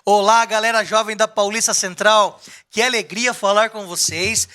Olá, galera jovem da Paulista Central. Que alegria falar com vocês.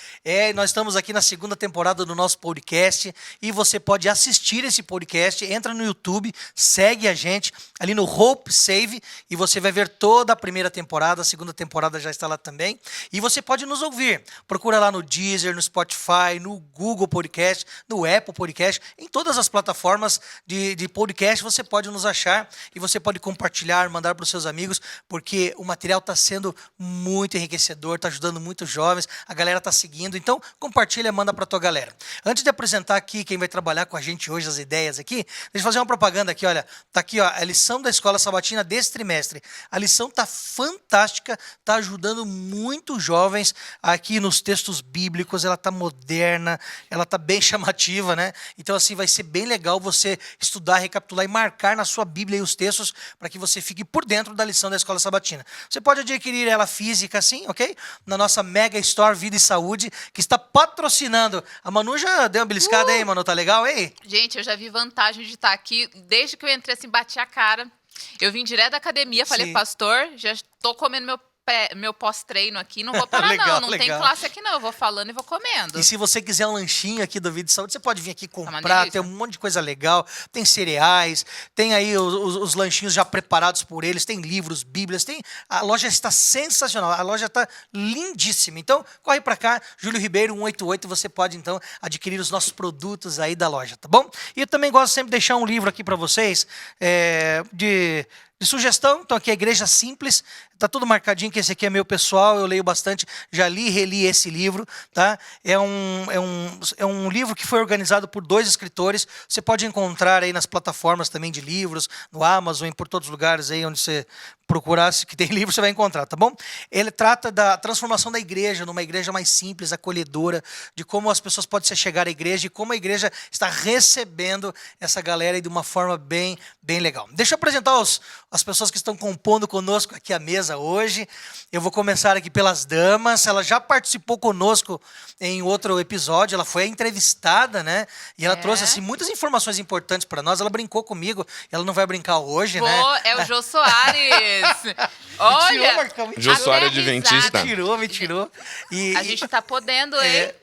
Nós estamos aqui na segunda temporada do nosso podcast e você pode assistir esse podcast. Entra no YouTube, segue a gente ali no Hope Save e você vai ver toda a primeira temporada. A segunda temporada já está lá também. E você pode nos ouvir. Procura lá no Deezer, no Spotify, no Google Podcast, no Apple Podcast. Em todas as plataformas de podcast você pode nos achar e você pode compartilhar, mandar para os seus amigos, porque o material está sendo muito enriquecedor, está ajudando muitos jovens, a galera está seguindo, então compartilha, manda para a tua galera. Antes de apresentar aqui quem vai trabalhar com a gente hoje, as ideias aqui, deixa eu fazer uma propaganda aqui, olha, tá aqui ó, a lição da Escola Sabatina desse trimestre. A lição tá fantástica, tá ajudando muitos jovens aqui nos textos bíblicos, ela tá moderna, ela tá bem chamativa, né? Então assim, vai ser bem legal você estudar, recapitular e marcar na sua Bíblia aí os textos para que você fique por dentro da lição da Escola Sabatina. Você pode adquirir ela física assim, ok? Na nossa Mega Store Vida e Saúde, que está patrocinando. A Manu já deu uma beliscada aí, Manu, tá legal aí? Gente, eu já vi vantagem de estar aqui, desde que eu entrei assim, bati a cara. Eu vim direto da academia, falei, pastor, já estou comendo meu pós-treino aqui, não vou parar legal, não legal. tem classe aqui não, eu vou falando e vou comendo. E se você quiser um lanchinho aqui do Vida e Saúde, você pode vir aqui comprar, tem um monte de coisa legal, tem cereais, tem aí os lanchinhos já preparados por eles, tem livros, bíblias, a loja está sensacional, a loja está lindíssima. Então, corre para cá, Júlio Ribeiro 188, você pode então adquirir os nossos produtos aí da loja, tá bom? E eu também gosto sempre de deixar um livro aqui para vocês, de sugestão. Então aqui é Igreja Simples, tá tudo marcadinho que esse aqui é meu pessoal, eu leio bastante, já li e reli esse livro, tá? É um livro que foi organizado por 2 escritores, você pode encontrar aí nas plataformas também de livros, no Amazon e por todos os lugares aí onde você procurar que tem livro, você vai encontrar, tá bom? Ele trata da transformação da igreja, numa igreja mais simples, acolhedora, de como as pessoas podem se chegar à igreja e como a igreja está recebendo essa galera aí de uma forma bem legal. Deixa eu apresentar as pessoas que estão compondo conosco aqui a mesa hoje. Eu vou começar aqui pelas damas. Ela já participou conosco em outro episódio, ela foi entrevistada, né? E ela trouxe assim, muitas informações importantes para nós. Ela brincou comigo, ela não vai brincar hoje, né? É o Jô Soares. Olha, Jô Soares Adventista. Me tirou. A gente tá podendo, hein?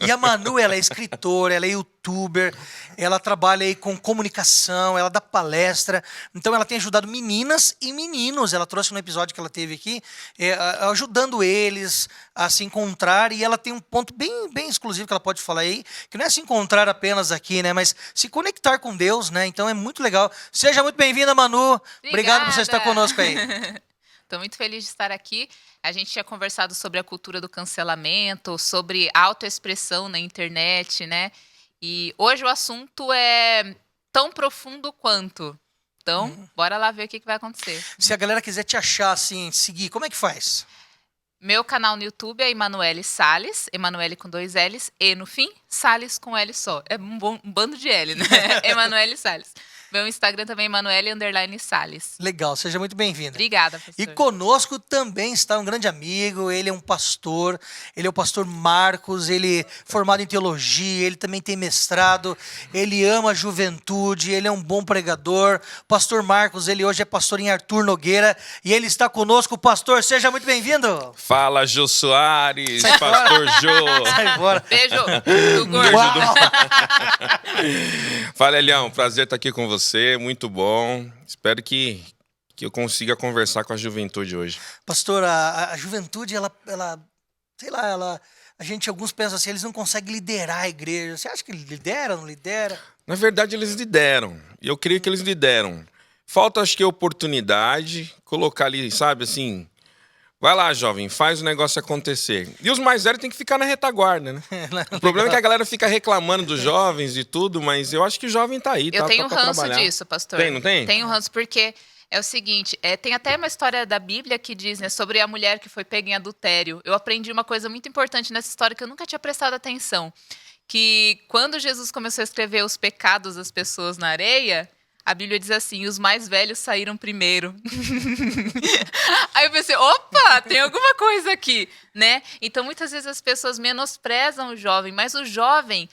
E a Manu, ela é escritora, ela é youtuber, ela trabalha aí com comunicação, ela dá palestra, então ela tem ajudado meninas e meninos. Ela trouxe no episódio que ela teve aqui, ajudando eles a se encontrar, e ela tem um ponto bem exclusivo que ela pode falar aí, que não é se encontrar apenas aqui, né, mas se conectar com Deus, né? Então é muito legal. Seja muito bem-vinda, Manu. Obrigado por você estar conosco aí. Estou muito feliz de estar aqui. A gente tinha conversado sobre a cultura do cancelamento, sobre autoexpressão na internet, né? E hoje o assunto é tão profundo quanto. Então, bora lá ver o que vai acontecer. Se a galera quiser te achar, assim, seguir, como é que faz? Meu canal no YouTube é Emanuele Salles, Emanuele com 2 L's, e no fim, Salles com L só. É um bando de L, né? Emanuele Salles. Meu Instagram também é Emanuele_Salles. Legal, seja muito bem-vinda. Obrigada, pastor. E conosco também está um grande amigo, ele é um pastor, ele é o pastor Marcos, ele é formado em teologia, ele também tem mestrado, ele ama a juventude, ele é um bom pregador. Pastor Marcos, ele hoje é pastor em Arthur Nogueira e ele está conosco. Pastor, seja muito bem-vindo. Fala, Jô Soares, pastor Jô. Sai fora. Beijo do gordo. Fala, Elião, prazer estar aqui com você, muito bom. Espero que eu consiga conversar com a juventude hoje. Pastor, a juventude, ela sei lá, a gente, alguns pensam assim, eles não conseguem liderar a igreja. Você acha que lidera, não lidera? Na verdade, eles lideram, e eu creio que eles lideram. Falta, acho que, oportunidade, colocar ali, sabe, assim... Vai lá, jovem, faz o negócio acontecer. E os mais velhos têm que ficar na retaguarda, né? O problema é que a galera fica reclamando dos jovens e tudo, mas eu acho que o jovem tá aí, Eu tenho pra ranço trabalhar. disso, pastor. Tem, não tem? Tenho ranço porque é o seguinte, tem até uma história da Bíblia que diz, né, sobre a mulher que foi pega em adultério. Eu aprendi uma coisa muito importante nessa história que eu nunca tinha prestado atenção, que quando Jesus começou a escrever os pecados das pessoas na areia, a Bíblia diz assim, os mais velhos saíram primeiro. Aí eu pensei, opa, tem alguma coisa aqui, né? Então, muitas vezes as pessoas menosprezam o jovem, mas o jovem,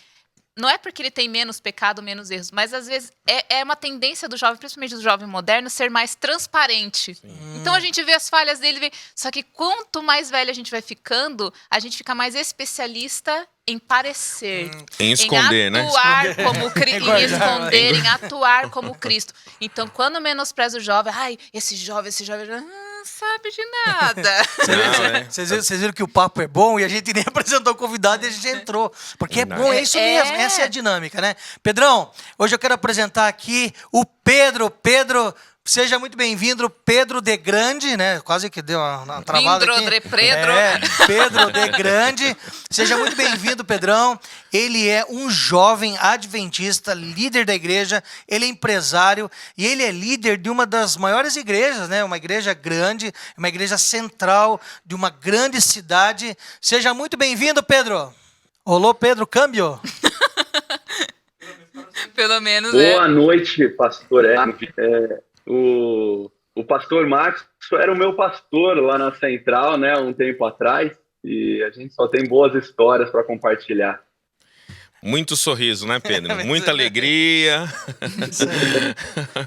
não é porque ele tem menos pecado, menos erros, mas às vezes é uma tendência do jovem, principalmente do jovem moderno, ser mais transparente. Sim. Então a gente vê as falhas dele, só que quanto mais velho a gente vai ficando, a gente fica mais especialista em parecer, Em esconder, em atuar né? como Cristo, em esconder, em atuar como Cristo. Então, quando menospreza o jovem, ai, esse jovem, não sabe de nada. Vocês viram que o papo é bom e a gente nem apresentou o convidado e a gente entrou. Porque Verdade. é bom, é isso mesmo. Essa é a dinâmica, né? Pedrão, hoje eu quero apresentar aqui o Pedro. Pedro, seja muito bem-vindo, Pedro de Grande, né? Quase que deu uma travada aqui. Pedro de Grande. Seja muito bem-vindo, Pedrão. Ele é um jovem adventista, líder da igreja, ele é empresário e ele é líder de uma das maiores igrejas, né? Uma igreja grande, uma igreja central de uma grande cidade. Seja muito bem-vindo, Pedro. Olô, Pedro, câmbio. Pelo menos, Boa noite, pastor. O pastor Marcos era o meu pastor lá na Central, né, um tempo atrás, e a gente só tem boas histórias para compartilhar. Muito sorriso, né, Pedro? Muita alegria.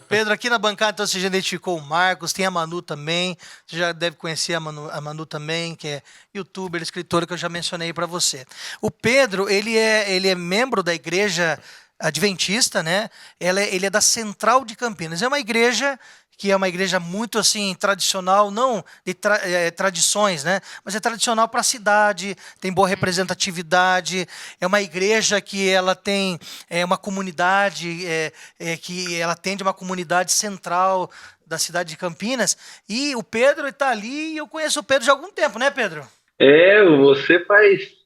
Pedro, aqui na bancada, então, você já identificou o Marcos, tem a Manu também, você já deve conhecer a Manu também, que é youtuber, escritora, que eu já mencionei para você. O Pedro, ele é membro da igreja adventista, né? Ele é da Central de Campinas. É uma igreja que é uma igreja muito assim tradicional, não de tradições, né? Mas é tradicional para a cidade, tem boa representatividade. É uma igreja que ela tem uma comunidade, que ela atende uma comunidade central da cidade de Campinas. E o Pedro está ali e eu conheço o Pedro já há algum tempo, né, Pedro? Você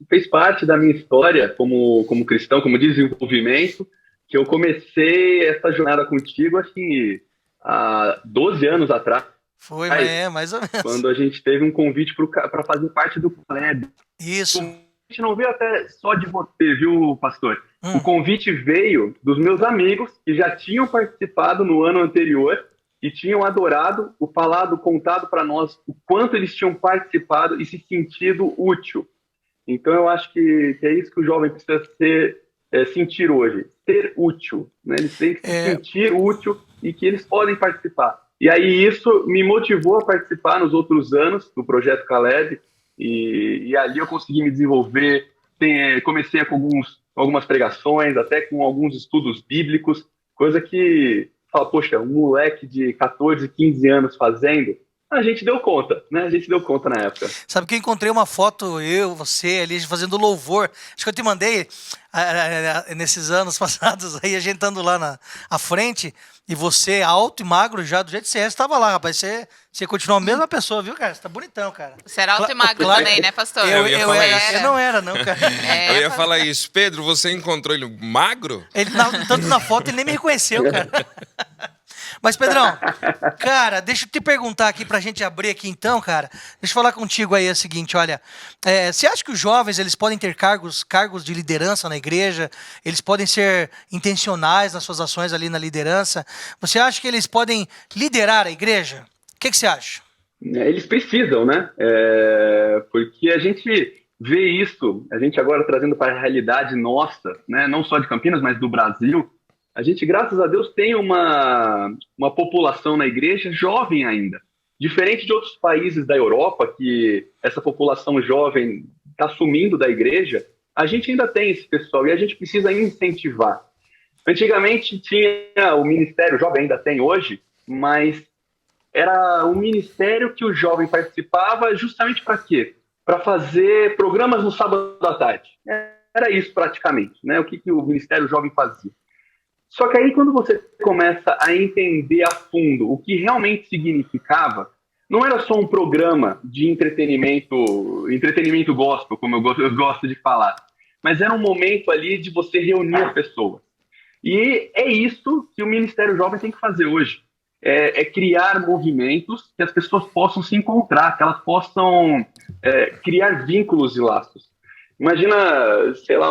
fez parte da minha história como cristão, como desenvolvimento, que eu comecei essa jornada contigo, assim, há 12 anos atrás. Foi, mais ou menos. Quando a gente teve um convite para fazer parte do Caleb. Isso. O convite não veio até só de você, viu, pastor? O convite veio dos meus amigos que já tinham participado no ano anterior e tinham adorado o falado, contado para nós o quanto eles tinham participado e se sentido útil. Então, eu acho que é isso que o jovem precisa sentir hoje, ser útil. Né? Eles têm que se sentir útil e que eles podem participar. E aí isso me motivou a participar nos outros anos do Projeto Caleb, e ali eu consegui me desenvolver, comecei com algumas pregações, até com alguns estudos bíblicos, coisa que... Fala, poxa, um moleque de 14, 15 anos fazendo, a gente deu conta, né? A gente deu conta na época. Sabe que eu encontrei uma foto, você ali fazendo louvor. Acho que eu te mandei nesses anos passados, aí a gente estando lá à frente, e você alto e magro já, do jeito que você estava lá, rapaz. Você continua a mesma pessoa, viu, cara? Você tá bonitão, cara. Você era alto e magro também, né, pastor? Eu não era, não, cara. Eu ia falar isso. Pedro, você encontrou ele magro? Tanto na foto ele nem me reconheceu, cara. Mas, Pedrão, cara, deixa eu te perguntar aqui pra gente abrir aqui então, cara. Deixa eu falar contigo aí o seguinte, olha. Você acha que os jovens, eles podem ter cargos de liderança na igreja? Eles podem ser intencionais nas suas ações ali na liderança? Você acha que eles podem liderar a igreja? O que você acha? Eles precisam, né? Porque a gente vê isso, a gente agora trazendo para a realidade nossa, né? Não só de Campinas, mas do Brasil. A gente, graças a Deus, tem uma população na igreja jovem ainda. Diferente de outros países da Europa, que essa população jovem está sumindo da igreja, a gente ainda tem esse pessoal e a gente precisa incentivar. Antigamente tinha o ministério, o jovem ainda tem hoje, mas era um ministério que o jovem participava justamente para quê? Para fazer programas no sábado à tarde. Era isso praticamente, né? O que o Ministério Jovem fazia. Só que aí quando você começa a entender a fundo o que realmente significava, não era só um programa de entretenimento gospel, como eu gosto de falar, mas era um momento ali de você reunir as pessoas. E é isso que o Ministério Jovem tem que fazer hoje. É criar movimentos que as pessoas possam se encontrar, que elas possam criar vínculos e laços. Imagina, sei lá,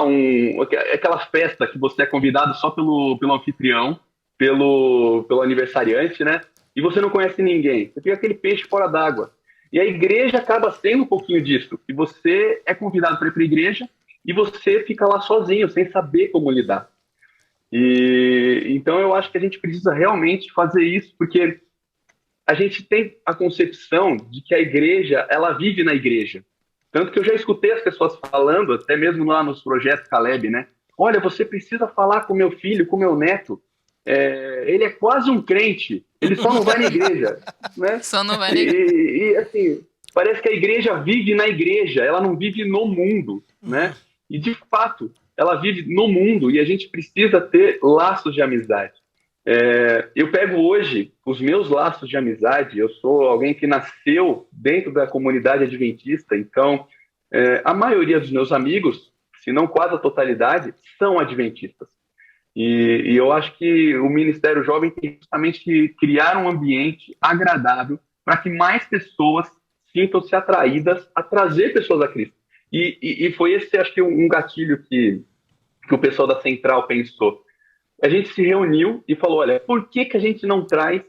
aquela festa que você é convidado só pelo anfitrião, pelo aniversariante, né? E você não conhece ninguém. Você fica aquele peixe fora d'água. E a igreja acaba sendo um pouquinho disso. Que você é convidado para ir para a igreja e você fica lá sozinho, sem saber como lidar. Então eu acho que a gente precisa realmente fazer isso, porque a gente tem a concepção de que a igreja, ela vive na igreja. Tanto que eu já escutei as pessoas falando, até mesmo lá nos projetos Caleb, né? Olha, você precisa falar com meu filho, com meu neto. Ele é quase um crente, ele só não vai na igreja, né? Só não vai na igreja. E assim, parece que a igreja vive na igreja, ela não vive no mundo, né? E de fato, ela vive no mundo e a gente precisa ter laços de amizade. Eu pego hoje os meus laços de amizade, eu sou alguém que nasceu dentro da comunidade adventista, então a maioria dos meus amigos, se não quase a totalidade, são adventistas. E eu acho que o Ministério Jovem tem justamente que criar um ambiente agradável para que mais pessoas sintam-se atraídas a trazer pessoas a Cristo. E foi esse, acho que, um gatilho que o pessoal da Central pensou. A gente se reuniu e falou, olha, por que a gente não traz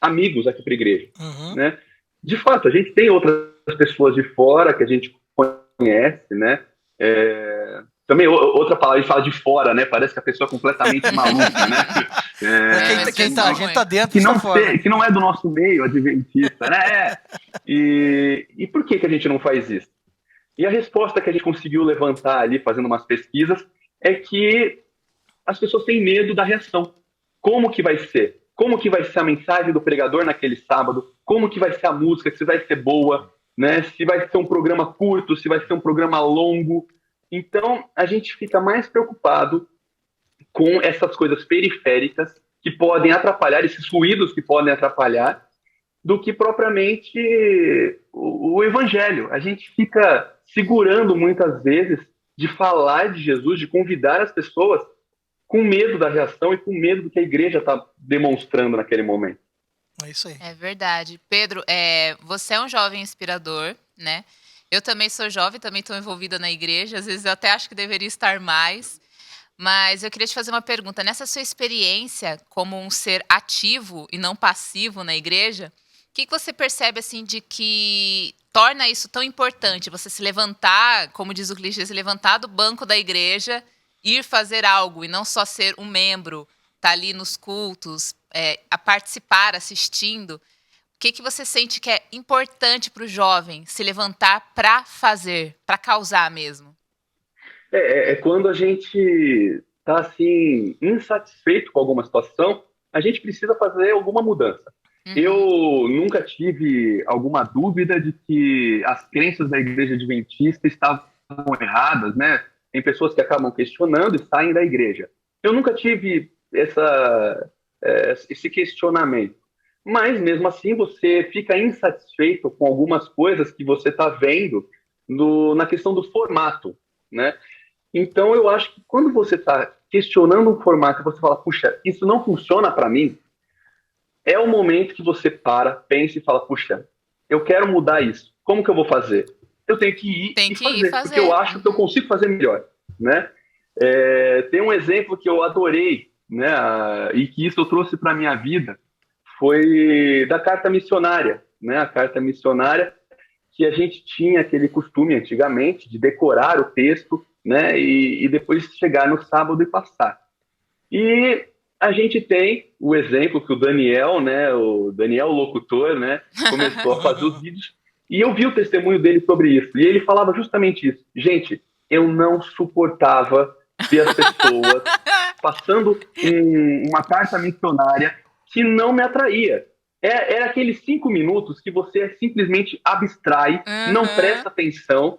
amigos aqui para a igreja? Né? De fato, a gente tem outras pessoas de fora que a gente conhece, né? Também outra palavra, a gente fala de fora, né? Parece que a pessoa é completamente maluca, né? Quem tá dentro que está fora. Que não é do nosso meio, adventista, né? E por que a gente não faz isso? E a resposta que a gente conseguiu levantar ali, fazendo umas pesquisas, é que as pessoas têm medo da reação. Como que vai ser? Como que vai ser a mensagem do pregador naquele sábado? Como que vai ser a música? Se vai ser boa? Né? Se vai ser um programa curto? Se vai ser um programa longo? Então, a gente fica mais preocupado com essas coisas periféricas que podem atrapalhar, esses ruídos que podem atrapalhar, do que propriamente o evangelho. A gente fica segurando muitas vezes de falar de Jesus, de convidar as pessoas com medo da reação e com medo do que a igreja está demonstrando naquele momento. É isso aí. É verdade. Pedro, você é um jovem inspirador, né? Eu também sou jovem, também estou envolvida na igreja. Às vezes eu até acho que deveria estar mais. Mas eu queria te fazer uma pergunta. Nessa sua experiência como um ser ativo e não passivo na igreja, o que você percebe assim de que torna isso tão importante? Você se levantar, como diz o clichê, se levantar do banco da igreja, ir fazer algo e não só ser um membro, estar ali nos cultos, a participar, assistindo. O que você sente que é importante para o jovem se levantar para fazer, para causar mesmo? Quando a gente está assim, insatisfeito com alguma situação, a gente precisa fazer alguma mudança. Eu nunca tive alguma dúvida de que as crenças da igreja adventista estavam erradas, né? Tem pessoas que acabam questionando e saem da igreja. Eu nunca tive esse questionamento. Mas, mesmo assim, você fica insatisfeito com algumas coisas que você está vendo na questão do formato, né? Então, eu acho que quando você está questionando um formato e você fala, puxa, isso não funciona para mim, é o momento que você pensa e fala, puxa, eu quero mudar isso. Como que eu vou fazer? Eu tenho que ir e fazer, porque eu acho que eu consigo fazer melhor, né? Tem um exemplo que eu adorei, né? E que isso eu trouxe para a minha vida, foi da carta missionária, né? A carta missionária, que a gente tinha aquele costume antigamente de decorar o texto, né? E depois chegar no sábado e passar. E a gente tem o exemplo que o Daniel, né? O Daniel locutor, né? Começou a fazer os vídeos. E eu vi o testemunho dele sobre isso. E ele falava justamente isso. Gente, eu não suportava ver as pessoas passando uma carta missionária que não me atraía. Era aqueles 5 minutos que você simplesmente abstrai, não presta atenção.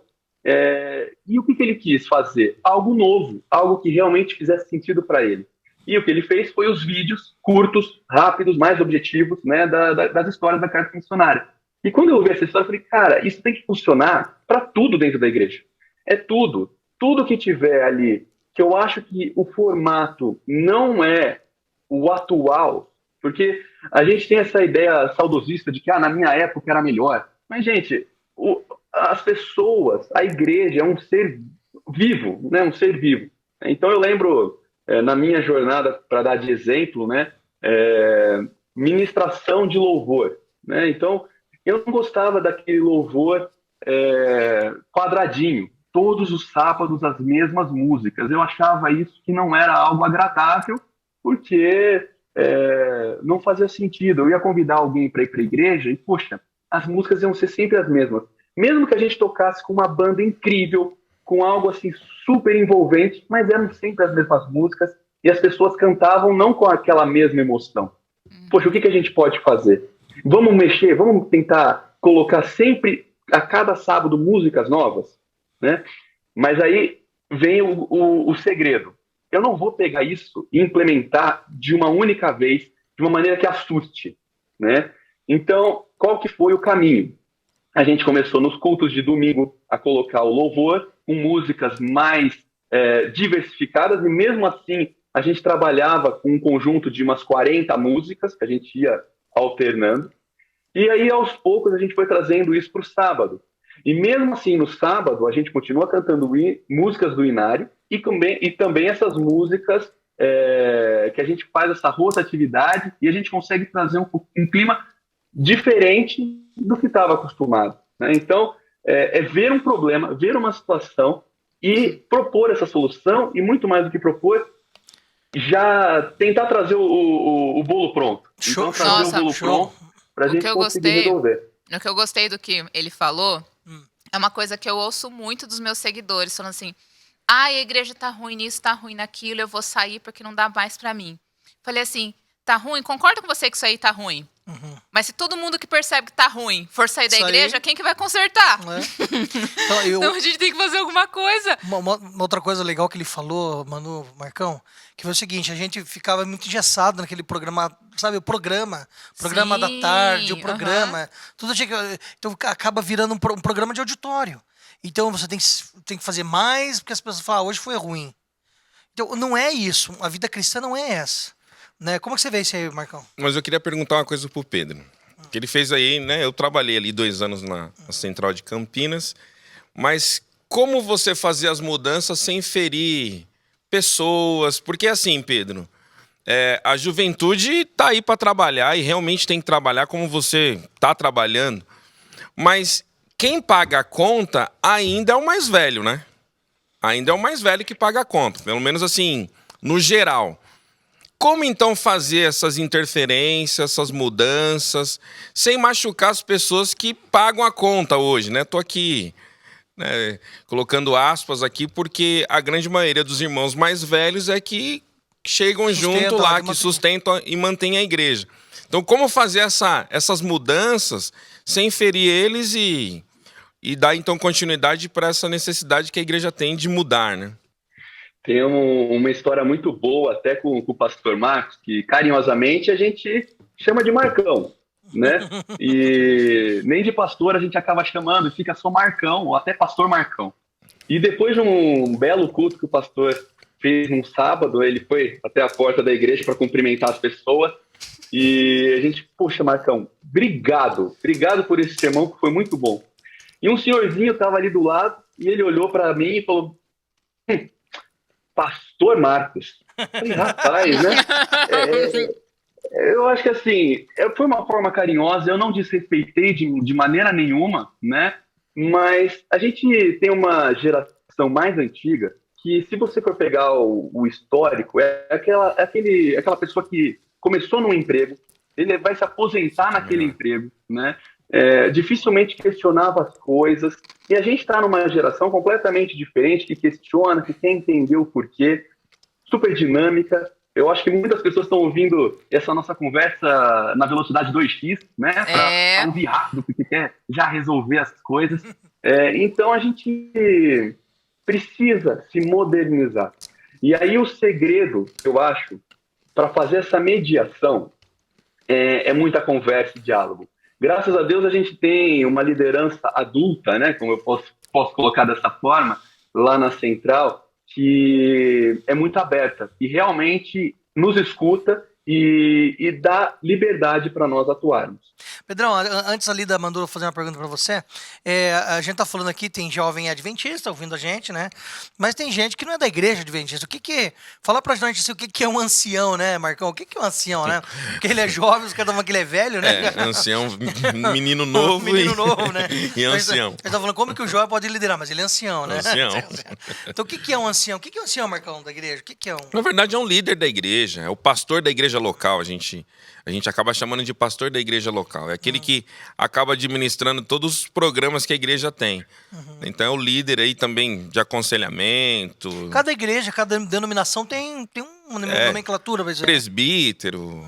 E o que ele quis fazer? Algo novo, algo que realmente fizesse sentido para ele. E o que ele fez foi os vídeos curtos, rápidos, mais objetivos, né, das histórias da carta missionária. E quando eu ouvi essa história, eu falei, cara, isso tem que funcionar para tudo dentro da igreja. É tudo. Tudo que tiver ali, que eu acho que o formato não é o atual, porque a gente tem essa ideia saudosista de que na minha época era melhor. Mas, gente, as pessoas, a igreja é um ser vivo, né? Um ser vivo. Então, eu lembro, na minha jornada, para dar de exemplo, né? Ministração de louvor. Né? Então, eu não gostava daquele louvor quadradinho, todos os sábados as mesmas músicas. Eu achava isso que não era algo agradável, porque não fazia sentido. Eu ia convidar alguém para ir para a igreja e, poxa, as músicas iam ser sempre as mesmas. Mesmo que a gente tocasse com uma banda incrível, com algo assim super envolvente, mas eram sempre as mesmas músicas e as pessoas cantavam não com aquela mesma emoção. Poxa, o que a gente pode fazer? Vamos mexer, vamos tentar colocar sempre, a cada sábado, músicas novas, né? Mas aí vem o segredo. Eu não vou pegar isso e implementar de uma única vez, de uma maneira que assuste, né? Então, qual que foi o caminho? A gente começou nos cultos de domingo a colocar o louvor com músicas mais diversificadas e mesmo assim a gente trabalhava com um conjunto de umas 40 músicas que a gente ia alternando. E aí, aos poucos, a gente foi trazendo isso para o sábado. E mesmo assim, no sábado, a gente continua cantando músicas do Inário e também essas músicas que a gente faz essa rotatividade e a gente consegue trazer um clima diferente do que estava acostumado, né? Então, ver um problema, ver uma situação e propor essa solução e, muito mais do que propor, já tentar trazer o bolo pronto. Show. Então, trazer Nossa, o bolo pronto para a gente conseguir resolver. O que eu gostei do que ele falou é uma coisa que eu ouço muito dos meus seguidores, falando assim, a igreja tá ruim nisso, tá ruim naquilo, eu vou sair porque não dá mais pra mim. Falei assim, tá ruim? Concordo com você que isso aí tá ruim. Uhum. Mas se todo mundo que percebe que tá ruim for sair da igreja, quem que vai consertar? Então a gente tem que fazer alguma coisa. Uma outra coisa legal que ele falou, Manu, Marcão, que foi o seguinte, a gente ficava muito engessado naquele programa, sabe, o programa da tarde, o programa, tudo tinha que, então acaba virando um programa de auditório. Então você tem que fazer mais, porque as pessoas falam, hoje foi ruim. Então não é isso, a vida cristã não é essa. Né? Como é que você vê isso aí, Marcão? Mas eu queria perguntar uma coisa pro Pedro. Que ele fez aí, né? Eu trabalhei ali 2 anos na Central de Campinas, mas como você fazia as mudanças sem ferir pessoas? Porque assim, Pedro, a juventude tá aí para trabalhar e realmente tem que trabalhar como você tá trabalhando, mas quem paga a conta ainda é o mais velho, né? Ainda é o mais velho que paga a conta, pelo menos assim, no geral. Como então fazer essas interferências, essas mudanças, sem machucar as pessoas que pagam a conta hoje, né? Tô aqui, né, colocando aspas aqui, porque a grande maioria dos irmãos mais velhos é que chegam junto lá, que sustentam e mantêm a igreja. Então, como fazer essas mudanças sem ferir eles e dar então continuidade para essa necessidade que a igreja tem de mudar, né? Tem uma história muito boa até com o pastor Marcos, que carinhosamente a gente chama de Marcão, né? E nem de pastor a gente acaba chamando, fica só Marcão, ou até pastor Marcão. E depois de um belo culto que o pastor fez um sábado, ele foi até a porta da igreja para cumprimentar as pessoas, e a gente, poxa, Marcão, obrigado por esse sermão que foi muito bom. E um senhorzinho estava ali do lado, e ele olhou para mim e falou, Pastor Marcos. Falei, rapaz, né? Eu acho que assim, foi uma forma carinhosa, eu não desrespeitei de maneira nenhuma, né? Mas a gente tem uma geração mais antiga que, se você for pegar o histórico, aquela pessoa que começou num emprego, ele vai se aposentar naquele emprego, né? Dificilmente questionava as coisas, e a gente está numa geração completamente diferente, que questiona, que quer entender o porquê, super dinâmica. Eu acho que muitas pessoas estão ouvindo essa nossa conversa na velocidade 2x, né, para ouvir rápido, porque quer já resolver as coisas. Então a gente precisa se modernizar. E aí o segredo, eu acho, para fazer essa mediação é muita conversa e diálogo. Graças a Deus a gente tem uma liderança adulta, né, como eu posso colocar dessa forma, lá na Central, que é muito aberta e realmente nos escuta e dá liberdade para nós atuarmos. Pedrão, antes ali da Mandula fazer uma pergunta para você, a gente tá falando aqui, tem jovem adventista ouvindo a gente, né? Mas tem gente que não é da igreja adventista. Fala pra gente assim, o que é um ancião, né, Marcão? O que é um ancião, né? Porque ele é jovem, os caras falam que ele é velho, né? Ancião, menino novo menino novo, né? e ancião. A gente tá falando como que o jovem pode liderar, mas ele é ancião, né? Ancião. Então o que é um ancião? O que é um ancião, Marcão, da igreja? O que é um... Na verdade, é um líder da igreja, é o pastor da igreja local. A gente acaba chamando de pastor da igreja local. É aquele que acaba administrando todos os programas que a igreja tem. Então é o líder aí também de aconselhamento. Cada igreja, cada denominação tem uma nomenclatura, vai dizer. Presbítero,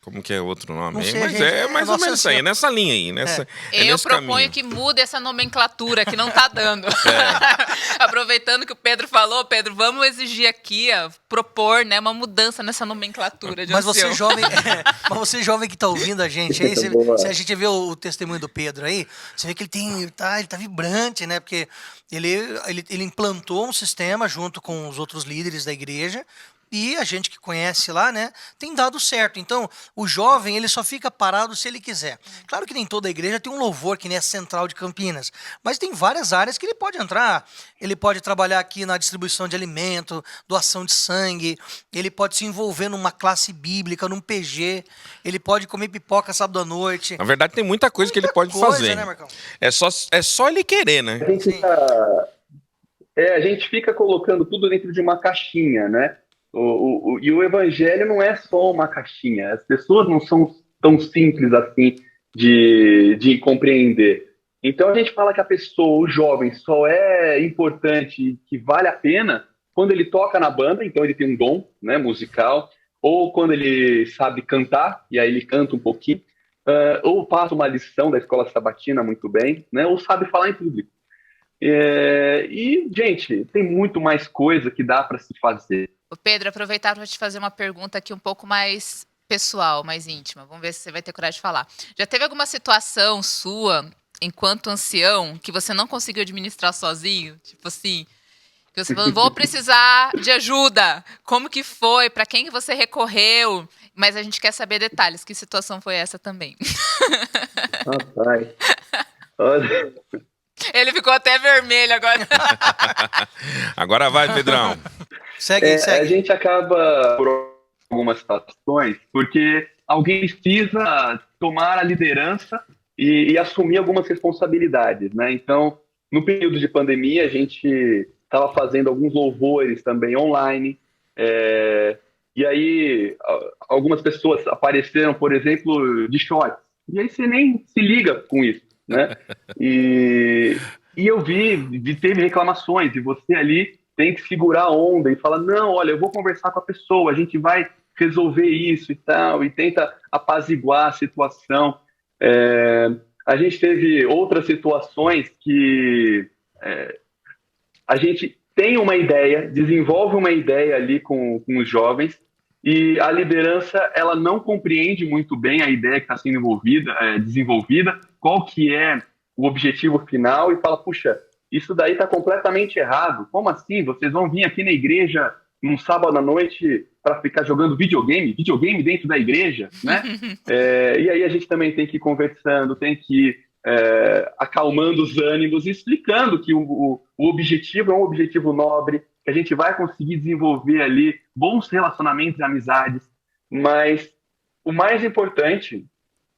como que é outro nome? Não sei, Mas gente, é mais ou menos isso aí, é nessa linha aí. Eu nesse proponho caminho. que mude essa nomenclatura, que não tá dando. Aproveitando que o Pedro falou, Pedro, vamos exigir aqui, propor, né, uma mudança nessa nomenclatura de Mas ancião. você jovem que tá ouvindo a gente aí, se a gente vê o testemunho do Pedro aí, você vê que ele tá vibrante, né? Porque ele implantou um sistema junto com os outros líderes da igreja. E a gente que conhece lá, né, tem dado certo. Então, o jovem, ele só fica parado se ele quiser. Claro que nem toda igreja tem um louvor, que nem a Central de Campinas. Mas tem várias áreas que ele pode entrar. Ele pode trabalhar aqui na distribuição de alimento, doação de sangue. Ele pode se envolver numa classe bíblica, num PG. Ele pode comer pipoca sábado à noite. Na verdade, tem muita coisa que ele pode fazer. Né, Marcão? É só ele querer, né? A gente fica colocando tudo dentro de uma caixinha, né? E o evangelho não é só uma caixinha. As pessoas não são tão simples assim de compreender. Então a gente fala que a pessoa, o jovem, só é importante, que vale a pena quando ele toca na banda, então ele tem um dom, né, musical, ou quando ele sabe cantar, e aí ele canta um pouquinho, ou passa uma lição da escola sabatina muito bem, né, ou sabe falar em público. E, gente, tem muito mais coisa que dá para se fazer. Ô Pedro, aproveitar para te fazer uma pergunta aqui um pouco mais pessoal, mais íntima. Vamos ver se você vai ter coragem de falar. Já teve alguma situação sua, enquanto ancião, que você não conseguiu administrar sozinho? Tipo assim, que você falou, vou precisar de ajuda. Como que foi? Para quem que você recorreu? Mas a gente quer saber detalhes. Que situação foi essa também? Rapaz, olha... Ele ficou até vermelho agora. Agora vai, Pedrão. Segue. A gente acaba por algumas situações porque alguém precisa tomar a liderança e assumir algumas responsabilidades, né? Então, no período de pandemia, a gente estava fazendo alguns louvores também online, e aí algumas pessoas apareceram, por exemplo, de shorts, e aí você nem se liga com isso, né? E eu teve reclamações, e você ali tem que segurar a onda e falar, não, olha, eu vou conversar com a pessoa, a gente vai resolver isso e tal, e tenta apaziguar a situação. A gente teve outras situações que a gente tem uma ideia, desenvolve uma ideia ali com os jovens, e a liderança, ela não compreende muito bem a ideia que está sendo desenvolvida, qual que é o objetivo final, e fala, puxa, isso daí está completamente errado. Como assim? Vocês vão vir aqui na igreja num sábado à noite para ficar jogando videogame dentro da igreja, né? E aí a gente também tem que ir conversando, tem que ir acalmando os ânimos, explicando que o objetivo é um objetivo nobre, que a gente vai conseguir desenvolver ali bons relacionamentos e amizades, mas o mais importante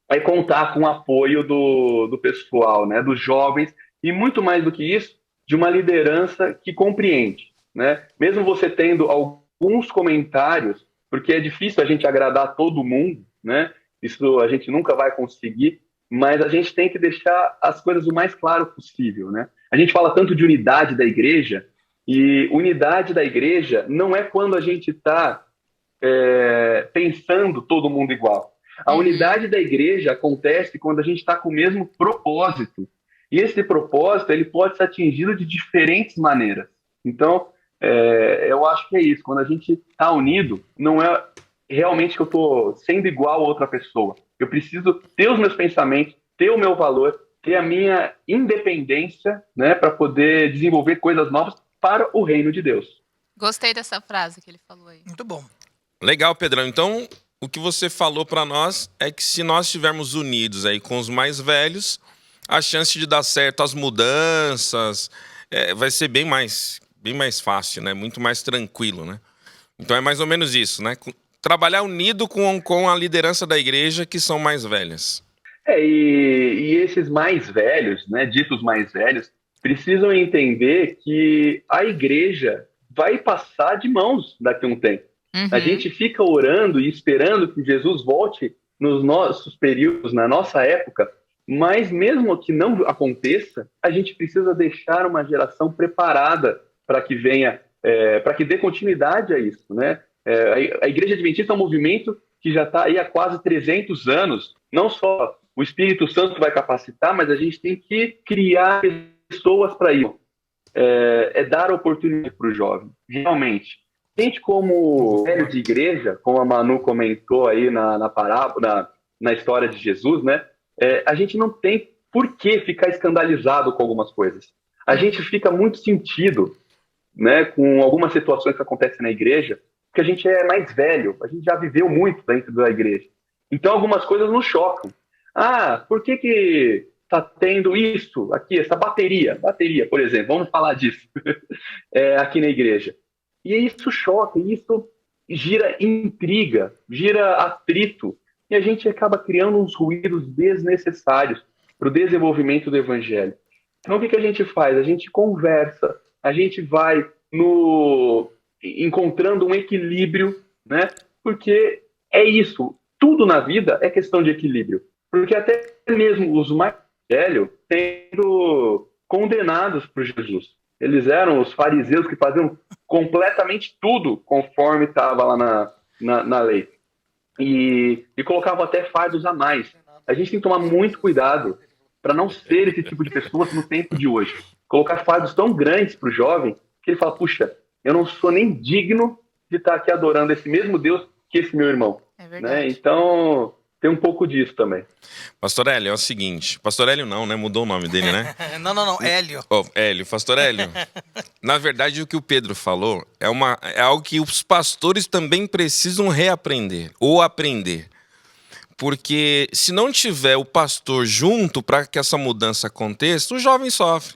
é contar com o apoio do pessoal, né? Dos jovens, e muito mais do que isso, de uma liderança que compreende, né? Mesmo você tendo alguns comentários, porque é difícil a gente agradar todo mundo, né? Isso a gente nunca vai conseguir, mas a gente tem que deixar as coisas o mais claro possível, né? A gente fala tanto de unidade da igreja, e unidade da igreja não é quando a gente está pensando todo mundo igual. A unidade da igreja acontece quando a gente está com o mesmo propósito. E esse propósito, ele pode ser atingido de diferentes maneiras. Então, eu acho que é isso. Quando a gente está unido, não é realmente que eu estou sendo igual a outra pessoa. Eu preciso ter os meus pensamentos, ter o meu valor, ter a minha independência, né, para poder desenvolver coisas novas para o reino de Deus. Gostei dessa frase que ele falou aí. Muito bom. Legal, Pedrão. Então, o que você falou para nós é que se nós estivermos unidos aí com os mais velhos, a chance de dar certo as mudanças vai ser bem mais fácil, né? Muito mais tranquilo, né? Então é mais ou menos isso, né? Trabalhar unido com a liderança da igreja, que são mais velhas. E esses mais velhos, né, ditos mais velhos, precisam entender que a igreja vai passar de mãos daqui a um tempo. A gente fica orando e esperando que Jesus volte nos nossos períodos, na nossa época, mas mesmo que não aconteça, a gente precisa deixar uma geração preparada para que venha, para que dê continuidade a isso, né? A Igreja Adventista é um movimento que já está aí há quase 300 anos. Não só o Espírito Santo vai capacitar, mas a gente tem que criar pessoas para isso. Dar oportunidade para o jovem, realmente. Gente como velho de igreja, como a Manu comentou aí na parábola, na história de Jesus, né? A gente não tem por que ficar escandalizado com algumas coisas. A gente fica muito sentido, né, com algumas situações que acontecem na igreja, porque a gente é mais velho, a gente já viveu muito dentro da igreja. Então algumas coisas nos chocam. Por que está tendo isso aqui, essa bateria, por exemplo, vamos falar disso, aqui na igreja. E isso choca, isso gira intriga, gira atrito, e a gente acaba criando uns ruídos desnecessários para o desenvolvimento do evangelho. Então o que a gente faz? A gente conversa, a gente vai encontrando um equilíbrio, né? Porque é isso, tudo na vida é questão de equilíbrio. Porque até mesmo os mais velhos sendo condenados por Jesus. Eles eram os fariseus que faziam completamente tudo conforme estava lá na lei. E colocavam até fardos a mais. A gente tem que tomar muito cuidado para não ser esse tipo de pessoas no tempo de hoje. Colocar fardos tão grandes para o jovem que ele fala, puxa, eu não sou nem digno de estar aqui adorando esse mesmo Deus que esse meu irmão. É verdade. Né? Então, tem um pouco disso também. Pastor Hélio, é o seguinte. Pastor Hélio não, né? Mudou o nome dele, né? Não, Hélio. Hélio, Pastor Hélio. Na verdade, o que o Pedro falou é algo que os pastores também precisam reaprender ou aprender. Porque se não tiver o pastor junto para que essa mudança aconteça, o jovem sofre.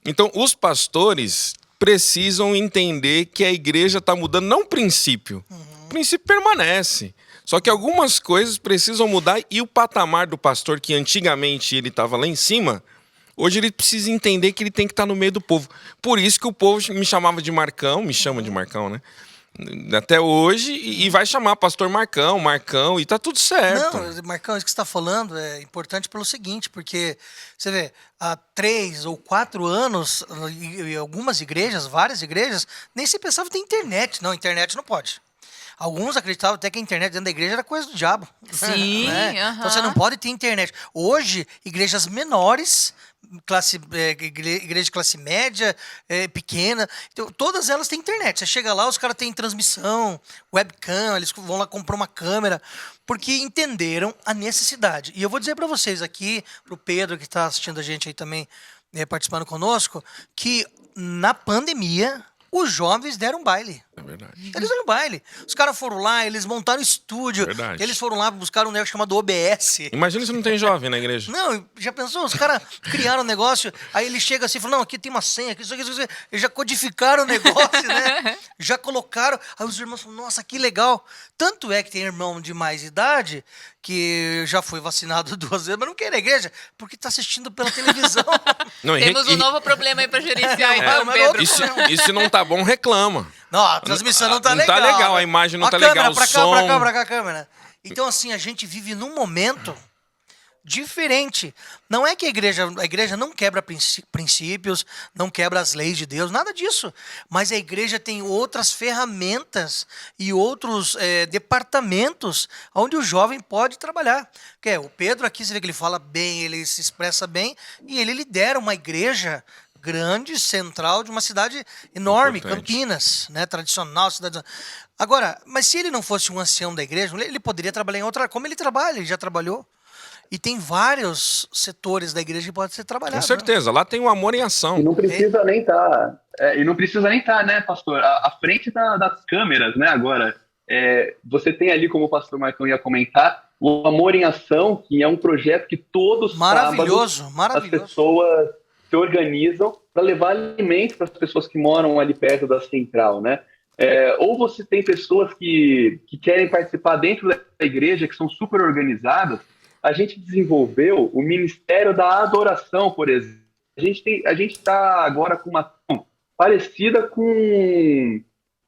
Então, os pastores precisam entender que a igreja está mudando, não o princípio. O princípio permanece. Só que algumas coisas precisam mudar e o patamar do pastor, que antigamente ele estava lá em cima, hoje ele precisa entender que ele tem que estar no meio do povo. Por isso que o povo me chamava de Marcão, me chama de Marcão, né? Até hoje, e vai chamar pastor Marcão, e tá tudo certo. Não, Marcão, isso que você está falando é importante pelo seguinte, porque você vê, há 3 ou 4 anos, em algumas igrejas, várias igrejas, nem se pensava em ter internet. Não, internet não pode. Alguns acreditavam até que a internet dentro da igreja era coisa do diabo. Sim, né? Então você não pode ter internet. Hoje, igrejas menores, igreja de classe média, pequena, então, todas elas têm internet. Você chega lá, os caras têm transmissão, webcam, eles vão lá comprar uma câmera, porque entenderam a necessidade. E eu vou dizer para vocês aqui, para o Pedro que está assistindo a gente aí também, participando conosco, que na pandemia os jovens deram baile. É verdade. Eles deram baile. Os caras foram lá, eles montaram estúdio. Verdade. Eles foram lá buscar um negócio chamado OBS. Imagina se não tem jovem na igreja. Não, já pensou? Os caras criaram um negócio, aí ele chega assim e fala, não, aqui tem uma senha, aqui, isso aqui, isso aqui. Eles já codificaram o negócio, né? Já colocaram. Aí os irmãos falam, nossa, que legal. Tanto é que tem irmão de mais idade que já foi vacinado 2 vezes, mas não quer ir na igreja, porque está assistindo pela televisão. Não, Temos um novo problema aí para gerenciar, então, mas Pedro. E se não tá bom, reclama. Não, a transmissão não tá Não legal. tá legal, a imagem não tá câmera, legal, o pra cá, som. pra cá, a câmera. Então, assim, a gente vive num momento diferente. Não é que a igreja não quebra princípios, não quebra as leis de Deus, nada disso. Mas a igreja tem outras ferramentas e outros departamentos onde o jovem pode trabalhar. O Pedro aqui, você vê que ele fala bem, ele se expressa bem, e ele lidera uma igreja grande, central, de uma cidade enorme, Importante. Campinas, né, tradicional, cidade. Agora, mas se ele não fosse um ancião da igreja, ele poderia trabalhar em outra, como ele trabalha, ele já trabalhou. E tem vários setores da igreja que podem ser trabalhados. Com certeza, lá tem o amor em ação. E não precisa nem estar, né, pastor? À frente das câmeras, né, agora. você tem ali, como o pastor Marcão ia comentar, o Amor em Ação, que é um projeto que todos Maravilhoso, sábados maravilhoso. as pessoas se organizam para levar alimentos para as pessoas que moram ali perto da central, né? Ou você tem pessoas que querem participar dentro da igreja, que são super organizadas. A gente desenvolveu o Ministério da Adoração, por exemplo. A gente está agora com uma ação parecida com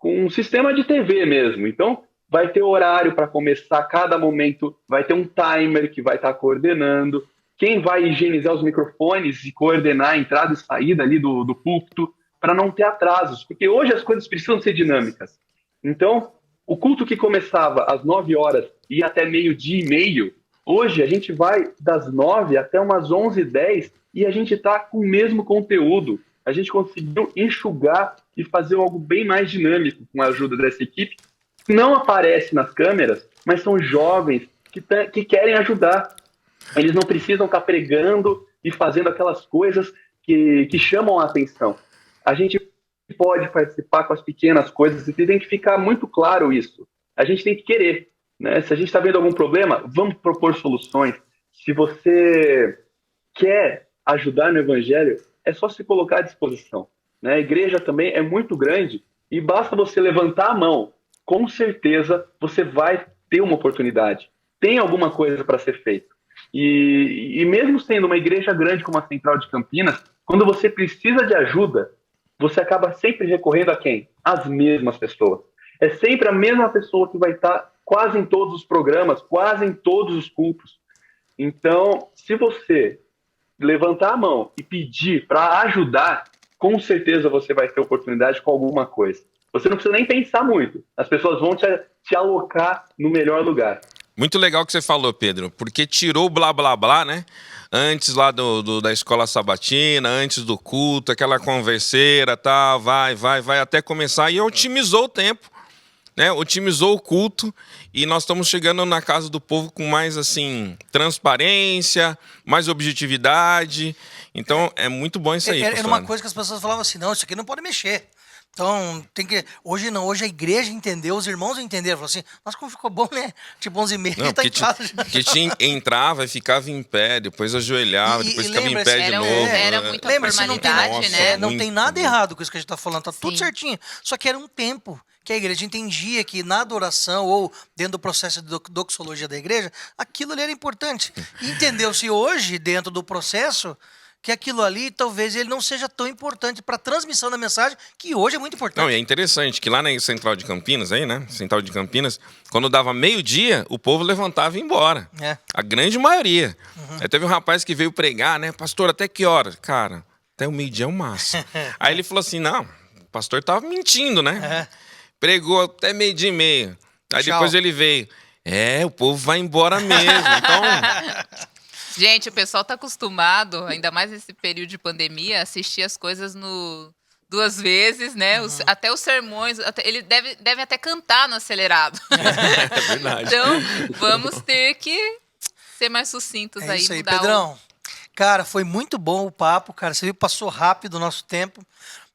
um sistema de TV mesmo. Então, vai ter horário para começar a cada momento, vai ter um timer que vai estar coordenando. Quem vai higienizar os microfones e coordenar a entrada e saída ali do púlpito, para não ter atrasos, porque hoje as coisas precisam ser dinâmicas. Então, o culto que começava às 9 horas e ia até meio-dia e meio, hoje a gente vai das 9 até umas 11h10 e a gente está com o mesmo conteúdo. A gente conseguiu enxugar e fazer algo bem mais dinâmico com a ajuda dessa equipe. Não aparece nas câmeras, mas são jovens que querem ajudar. Eles não precisam estar pregando e fazendo aquelas coisas que chamam a atenção. A gente pode participar com as pequenas coisas e tem que ficar muito claro isso. A gente tem que querer, né? Se a gente está vendo algum problema, vamos propor soluções. Se você quer ajudar no Evangelho, é só se colocar à disposição, né? A igreja também é muito grande e basta você levantar a mão. Com certeza você vai ter uma oportunidade. Tem alguma coisa para ser feito. E mesmo sendo uma igreja grande como a Central de Campinas, quando você precisa de ajuda, você acaba sempre recorrendo a quem? As mesmas pessoas. É sempre a mesma pessoa que vai estar quase em todos os programas, quase em todos os cultos. Então, se você levantar a mão e pedir para ajudar, com certeza você vai ter oportunidade com alguma coisa. Você não precisa nem pensar muito. As pessoas vão te alocar no melhor lugar. Muito legal o que você falou, Pedro, porque tirou o blá blá blá, né? Antes lá da escola sabatina, antes do culto, aquela converseira, tá, vai, até começar, e otimizou o tempo, né? Otimizou o culto, e nós estamos chegando na casa do povo com mais, assim, transparência, mais objetividade. Então, é muito bom isso aí, Era uma coisa que as pessoas falavam assim, não, isso aqui não pode mexer. Então, tem que... Hoje não, hoje a igreja entendeu, os irmãos entenderam. Falaram assim, nossa, como ficou bom, né? Tipo, 11h30 tá em casa. Porque entrava e ficava em pé, depois ajoelhava, depois ficava em pé de novo. Era muita formalidade, né? Não tem nada errado com isso que a gente tá falando, tá tudo Sim. certinho. Só que era um tempo que a igreja entendia que na adoração ou dentro do processo de doxologia da igreja, aquilo ali era importante. E entendeu-se hoje, dentro do processo, que aquilo ali talvez ele não seja tão importante para a transmissão da mensagem, que hoje é muito importante. Não, e é interessante que lá na Central de Campinas, aí, né? Central de Campinas, quando dava meio-dia, o povo levantava e ia embora. A grande maioria. Aí teve um rapaz que veio pregar, né? Pastor, até que hora? Cara, até o meio-dia é o máximo. Aí ele falou assim, não, o pastor tava mentindo, né? Pregou até meio-dia e meio. Aí depois ele veio. O povo vai embora mesmo. Então... Gente, o pessoal tá acostumado, ainda mais nesse período de pandemia, a assistir as coisas duas vezes, né? Até os sermões, ele deve até cantar no acelerado. É verdade. Então, vamos ter que ser mais sucintos aí. É isso aí, Pedrão. Cara, foi muito bom o papo, cara. Você viu, passou rápido o nosso tempo.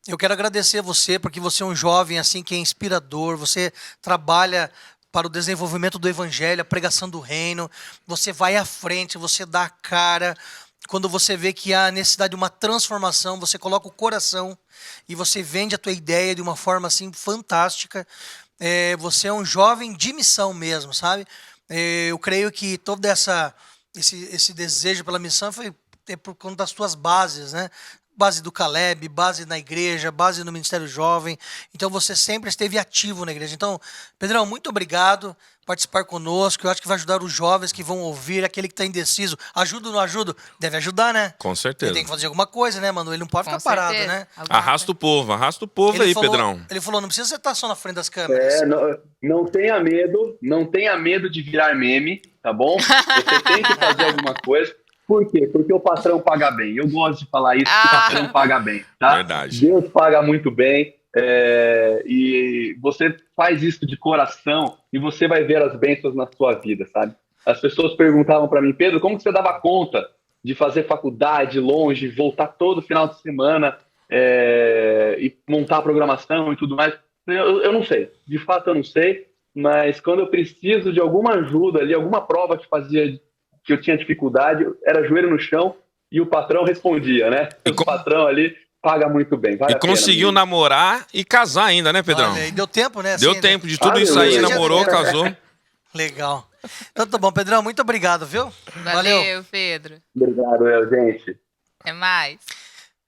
Eu quero agradecer a você, porque você é um jovem assim que é inspirador, você trabalha para o desenvolvimento do evangelho, a pregação do reino, você vai à frente, você dá a cara. Quando você vê que há necessidade de uma transformação, você coloca o coração e você vende a tua ideia de uma forma assim fantástica. Você é um jovem de missão mesmo, sabe? Eu creio que todo esse desejo pela missão foi por conta das tuas bases, né? Base do Caleb, base na igreja, base no Ministério Jovem. Então você sempre esteve ativo na igreja. Então, Pedrão, muito obrigado por participar conosco. Eu acho que vai ajudar os jovens que vão ouvir, aquele que está indeciso. Ajuda ou não ajuda? Deve ajudar, né? Com certeza. Ele tem que fazer alguma coisa, né, mano? Ele não pode ficar parado, né? Arrasta o povo aí, Pedrão. Ele falou, não precisa você estar só na frente das câmeras. Não tenha medo de virar meme, tá bom? Você tem que fazer alguma coisa. Por quê? Porque o patrão paga bem. Eu gosto de falar isso, que o patrão paga bem, tá? Verdade. Deus paga muito bem, e você faz isso de coração e você vai ver as bênçãos na sua vida, sabe? As pessoas perguntavam para mim, Pedro, como que você dava conta de fazer faculdade longe, voltar todo final de semana e montar a programação e tudo mais? Eu não sei. De fato, eu não sei. mas quando eu preciso de alguma ajuda ali, alguma prova que eu tinha dificuldade, era joelho no chão e o patrão respondia, né? O patrão ali paga muito bem. Vale a pena, conseguiu menino. namorar e casar ainda, né, Pedrão? Olha, e deu tempo, né? Deu assim, tempo né? de tudo isso aí, Aleluia. namorou, casou. Legal. Então tá bom, Pedrão, muito obrigado, viu? Valeu, Pedro. Obrigado, gente. Até mais.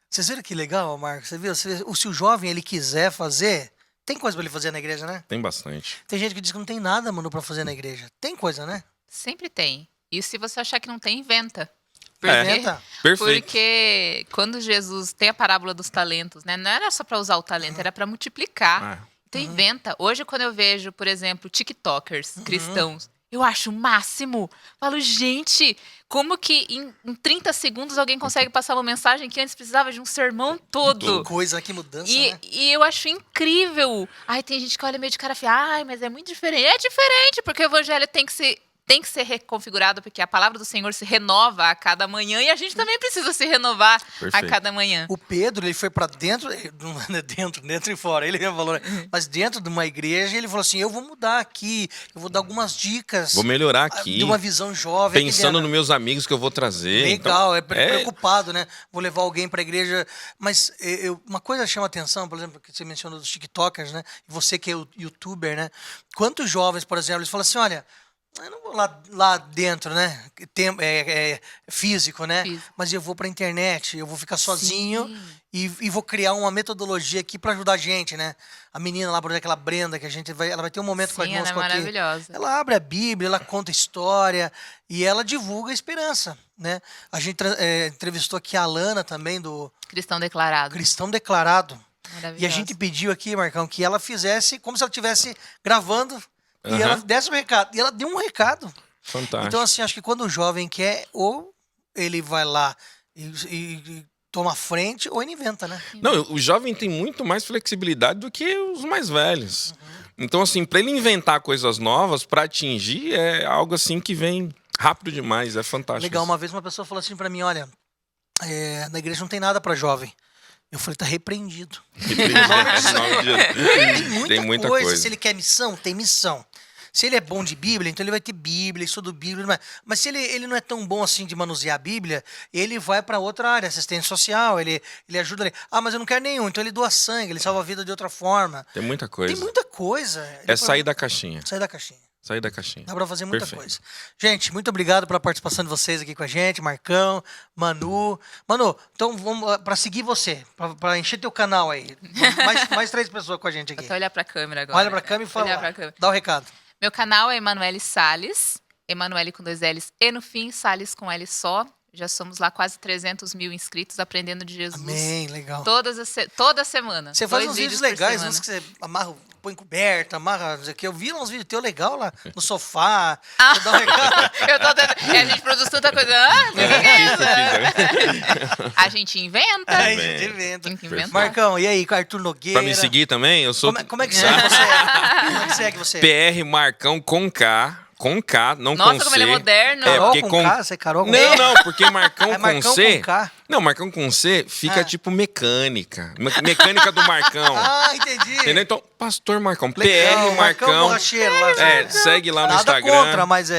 Vocês viram que legal, Marcos? Você viu? Se o jovem ele quiser fazer, tem coisa pra ele fazer na igreja, né? Tem bastante. Tem gente que diz que não tem nada, mano, pra fazer na igreja. Tem coisa, né? Sempre tem. E se você achar que não tem, inventa. Inventa. Perfeito. Porque quando Jesus tem a parábola dos talentos, né? Não era só para usar o talento, era para multiplicar. Ah, Então inventa. Hoje, quando eu vejo, por exemplo, TikTokers cristãos, eu acho o máximo. Falo, gente, como que em 30 segundos alguém consegue passar uma mensagem que antes precisava de um sermão todo? Que coisa, que mudança, E, né? e eu acho incrível. Ai, tem gente que olha meio de cara feia. Ai, mas é muito diferente. É diferente, porque o evangelho tem que ser reconfigurado, porque a palavra do Senhor se renova a cada manhã e a gente também precisa se renovar Perfeito. a cada manhã. O Pedro, ele foi pra dentro, não é dentro e fora, ele mesmo falou, né? Mas dentro de uma igreja, ele falou assim, eu vou mudar aqui, eu vou dar algumas dicas. vou melhorar aqui. De uma visão jovem. Pensando aqui nos meus amigos que eu vou trazer. Legal, Então, preocupado, né? Vou levar alguém pra igreja. Mas uma coisa chama atenção, por exemplo, que você mencionou dos TikTokers, né? E você que é youtuber, né? Quantos jovens, por exemplo, eles falam assim, olha, eu não vou lá dentro, né? Físico, né? Físico. Mas eu vou pra internet, eu vou ficar sozinho e vou criar uma metodologia aqui pra ajudar a gente, né? A menina lá, por exemplo, aquela Brenda, que ela vai ter um momento Sim, ela é conosco aqui. maravilhosa. Ela abre a Bíblia, ela conta história e ela divulga a esperança, né? A gente entrevistou aqui a Alana também, do Cristão declarado. Cristão Declarado. Maravilhosa. E a gente pediu aqui, Marcão, que ela fizesse como se ela estivesse gravando e ela desse um recado. E ela deu um recado. Fantástico. Então, assim, acho que quando o jovem quer, ou ele vai lá e toma a frente, ou ele inventa, né? Não, o jovem tem muito mais flexibilidade do que os mais velhos. Então, assim, para ele inventar coisas novas, para atingir, é algo assim que vem rápido demais, é fantástico. Legal, uma vez uma pessoa falou assim pra mim, olha, na igreja não tem nada pra jovem. Eu falei, tá repreendido. Tem muita coisa. Se ele quer missão, tem missão. Se ele é bom de Bíblia, então ele vai ter Bíblia, estudo Bíblia. Mas se ele não é tão bom assim de manusear a Bíblia, ele vai para outra área, assistência social, ele ajuda ali. Ah, mas eu não quero nenhum, então ele doa sangue, ele salva a vida de outra forma. Tem muita coisa. Tem muita coisa. É sair da caixinha. Sair da caixinha. Sair da caixinha. Dá pra fazer muita Perfeito. coisa. Gente, muito obrigado pela participação de vocês aqui com a gente, Marcão, Manu. Manu, então vamos para seguir você, para encher teu canal aí. Mais 3 pessoas com a gente aqui. Vou até olhar pra câmera agora. Olha pra câmera e fala. Olhar pra câmera. Dá o recado. Meu canal é Emanuele Salles. Emanuele com 2 L's e no fim, Salles com L só. Já somos lá quase 300 mil inscritos aprendendo de Jesus. Amém, legal. Toda semana. Você faz 2 uns vídeos por legais, semana. uns que você amarra, põe coberta, amarra, não sei o que. Eu vi uns vídeos teus legal lá no sofá. Você dá um recado. Eu tô tentando. A gente produz tanta coisa. O que é isso? A gente inventa. Aí, gente, inventa. Tem que inventar. Marcão, e aí, Arthur Nogueira? Pra me seguir também, eu sou Como é que segue você? Como é que segue você? PR Marcão com K, não Nossa, com C. como ele é moderno. É, Carol porque com K? Você é Carol com Não, K? não, porque Marcão É Marcão com C... com K? Não, Marcão com C fica Ah. tipo mecânica. Mecânica do Marcão. Ah, entendi. Entendeu? Então, Pastor Marcão, Legal, PR Marcão. Borracheiro lá. Segue lá no Nada Instagram. contra, mas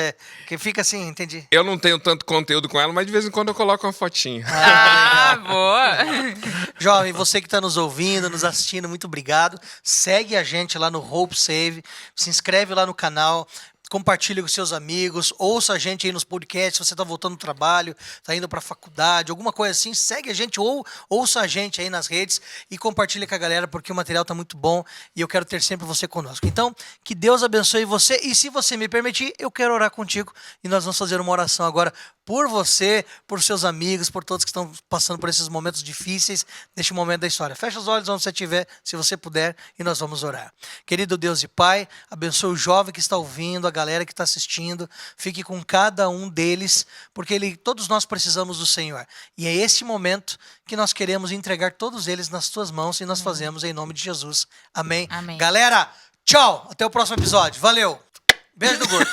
que fica assim, entendi. Eu não tenho tanto conteúdo com ela, mas de vez em quando eu coloco uma fotinha. Ah, boa. Jovem, você que está nos ouvindo, nos assistindo, muito obrigado. Segue a gente lá no Hope Save, se inscreve lá no canal, compartilhe com seus amigos, ouça a gente aí nos podcasts, se você está voltando do trabalho, está indo para a faculdade, alguma coisa assim, segue a gente ou ouça a gente aí nas redes e compartilhe com a galera, porque o material está muito bom e eu quero ter sempre você conosco. Então, que Deus abençoe você e se você me permitir, eu quero orar contigo e nós vamos fazer uma oração agora por você, por seus amigos, por todos que estão passando por esses momentos difíceis neste momento da história. Fecha os olhos onde você estiver, se você puder, e nós vamos orar. Querido Deus e Pai, abençoe o jovem que está ouvindo, a galera que está assistindo, fique com cada um deles, porque todos nós precisamos do Senhor. E é esse momento que nós queremos entregar todos eles nas tuas mãos e nós fazemos em nome de Jesus. Amém. Amém. Galera, tchau! Até o próximo episódio. Valeu! Beijo do gordo.